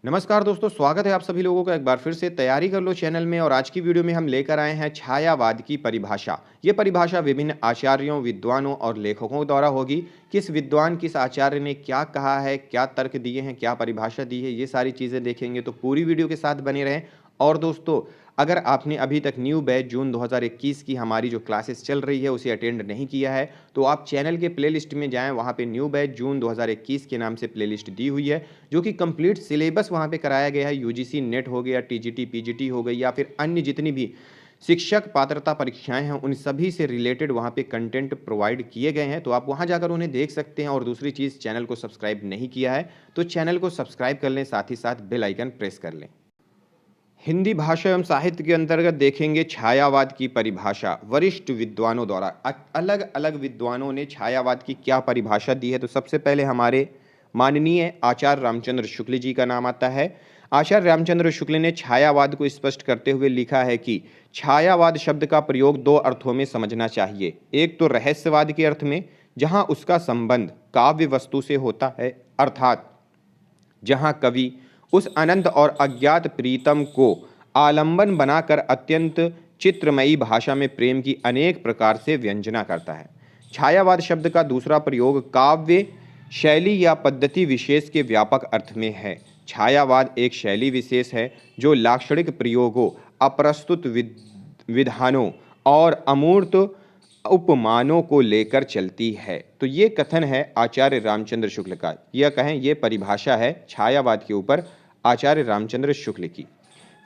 नमस्कार दोस्तों, स्वागत है आप सभी लोगों का एक बार फिर से तैयारी कर लो चैनल में। और आज की वीडियो में हम लेकर आए हैं छायावाद की परिभाषा। ये परिभाषा विभिन्न आचार्यों, विद्वानों और लेखकों द्वारा होगी। किस विद्वान, किस आचार्य ने क्या कहा है, क्या तर्क दिए हैं, क्या परिभाषा दी है, ये सारी चीज़ें देखेंगे, तो पूरी वीडियो के साथ बने रहें। और दोस्तों, अगर आपने अभी तक न्यू बैच जून 2021 की हमारी जो क्लासेस चल रही है उसे अटेंड नहीं किया है, तो आप चैनल के प्लेलिस्ट में जाएं। वहां पे न्यू बैच जून 2021 के नाम से प्लेलिस्ट दी हुई है, जो कि कंप्लीट सिलेबस वहां पे कराया गया है। यूजीसी नेट हो गया, टीजीटी, पीजीटी हो गई, या फिर अन्य जितनी भी शिक्षक पात्रता परीक्षाएं हैं, उन सभी से रिलेटेड वहां पे कंटेंट प्रोवाइड किए गए हैं। तो आप वहां जाकर उन्हें देख सकते हैं। और दूसरी चीज़, चैनल को सब्सक्राइब नहीं किया है तो चैनल को सब्सक्राइब कर लें, साथ ही साथ बेल आइकन प्रेस कर लें। हिंदी भाषा एवं साहित्य के अंतर्गत देखेंगे छायावाद की परिभाषा वरिष्ठ विद्वानों द्वारा। अलग अलग विद्वानों ने छायावाद की क्या परिभाषा दी है, तो सबसे पहले हमारे माननीय आचार्य रामचंद्र शुक्ल जी का नाम आता है। आचार्य रामचंद्र शुक्ल ने छायावाद को स्पष्ट करते हुए लिखा है कि छायावाद शब्द का प्रयोग दो अर्थों में समझना चाहिए। एक तो रहस्यवाद के अर्थ में, जहाँ उसका संबंध काव्य वस्तु से होता है, अर्थात जहाँ कवि उस अनंत और अज्ञात प्रीतम को आलंबन बनाकर अत्यंत चित्रमयी भाषा में प्रेम की अनेक प्रकार से व्यंजना करता है। छायावाद शब्द का दूसरा प्रयोग काव्य शैली या पद्धति विशेष के व्यापक अर्थ में है। छायावाद एक शैली विशेष है जो लाक्षणिक प्रयोगों, अप्रस्तुत विधानों और अमूर्त उपमानों को लेकर चलती है। तो ये कथन है आचार्य रामचंद्र शुक्ल का, यह कहें ये परिभाषा है छायावाद के ऊपर आचार्य रामचंद्र शुक्ल की।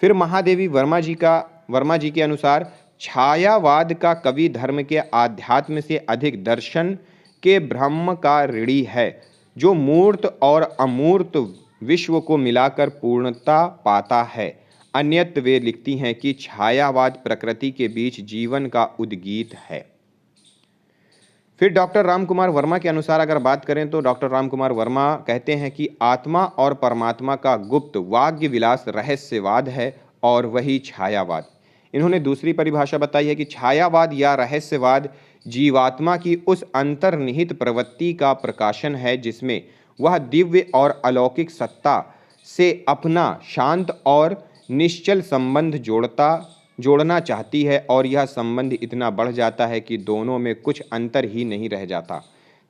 फिर महादेवी वर्मा जी के अनुसार छायावाद का कवि धर्म के आध्यात्म से अधिक दर्शन के ब्रह्म का ऋणी है, जो मूर्त और अमूर्त विश्व को मिलाकर पूर्णता पाता है। अन्यत्र वे लिखती हैं कि छायावाद प्रकृति के बीच जीवन का उद्गीत है। फिर डॉक्टर रामकुमार वर्मा के अनुसार अगर बात करें तो डॉक्टर रामकुमार वर्मा कहते हैं कि आत्मा और परमात्मा का गुप्त वाग्य विलास रहस्यवाद है और वही छायावाद। इन्होंने दूसरी परिभाषा बताई है कि छायावाद या रहस्यवाद जीवात्मा की उस अंतर्निहित प्रवृत्ति का प्रकाशन है जिसमें वह दिव्य और अलौकिक सत्ता से अपना शांत और निश्चल संबंध जोड़ना चाहती है, और यह संबंध इतना बढ़ जाता है कि दोनों में कुछ अंतर ही नहीं रह जाता।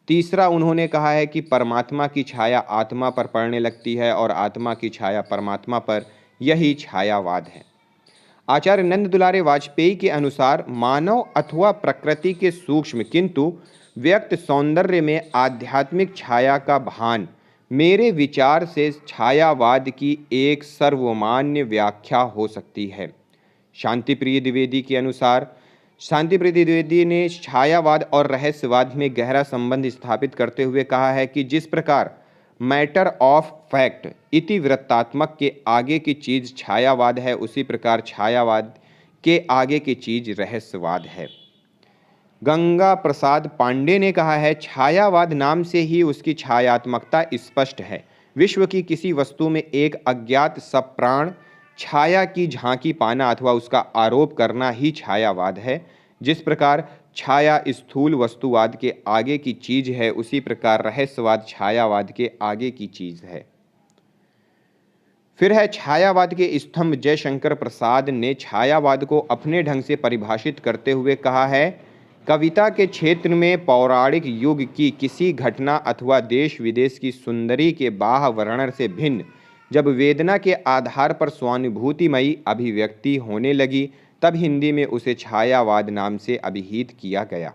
तीसरा उन्होंने कहा है कि परमात्मा की छाया आत्मा पर पड़ने लगती है और आत्मा की छाया परमात्मा पर, यही छायावाद है। आचार्य नंद दुलारे वाजपेयी के अनुसार मानव अथवा प्रकृति के सूक्ष्म किंतु व्यक्त सौंदर्य में आध्यात्मिक छाया का भान मेरे विचार से छायावाद की एक सर्वमान्य व्याख्या हो सकती है। शांतिप्रिय द्विवेदी के अनुसार शांतिप्रिय द्विवेदी ने छायावाद और रहस्यवाद में गहरा संबंध स्थापित करते हुए कहा है कि जिस प्रकार मैटर ऑफ फैक्ट इतिवृत्तात्मक के आगे की चीज छायावाद है, उसी प्रकार छायावाद के आगे की चीज रहस्यवाद है। गंगा प्रसाद पांडे ने कहा है, छायावाद नाम से ही उसकी छायात्मकता स्पष्ट है। विश्व की किसी वस्तु में एक अज्ञात सप्राण छाया की झांकी पाना अथवा उसका आरोप करना ही छायावाद है। जिस प्रकार छाया स्थूल वस्तुवाद के आगे की चीज है, उसी प्रकार रहस्यवाद छायावाद के आगे की चीज है। फिर है छायावाद के स्तंभ जयशंकर प्रसाद ने छायावाद को अपने ढंग से परिभाषित करते हुए कहा है, कविता के क्षेत्र में पौराणिक युग की किसी घटना अथवा देश विदेश की सुंदरी के बाह्य वर्णन से भिन्न जब वेदना के आधार पर स्वानुभूतिमयी अभिव्यक्ति होने लगी, तब हिंदी में उसे छायावाद नाम से अभिहित किया गया।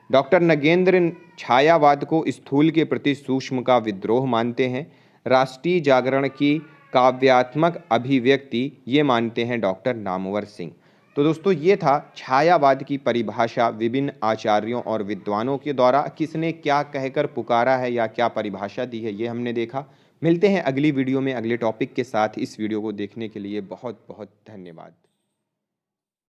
डॉक्टर नगेंद्र छायावाद को स्थूल के प्रति सूक्ष्म का विद्रोह मानते हैं। राष्ट्रीय जागरण की काव्यात्मक अभिव्यक्ति ये मानते हैं डॉक्टर नामवर सिंह। तो दोस्तों, ये था छायावाद की परिभाषा विभिन्न आचार्यों और विद्वानों के द्वारा। किसने क्या कहकर पुकारा है या क्या परिभाषा दी है, ये हमने देखा। मिलते हैं अगली वीडियो में अगले टॉपिक के साथ। इस वीडियो को देखने के लिए बहुत बहुत धन्यवाद।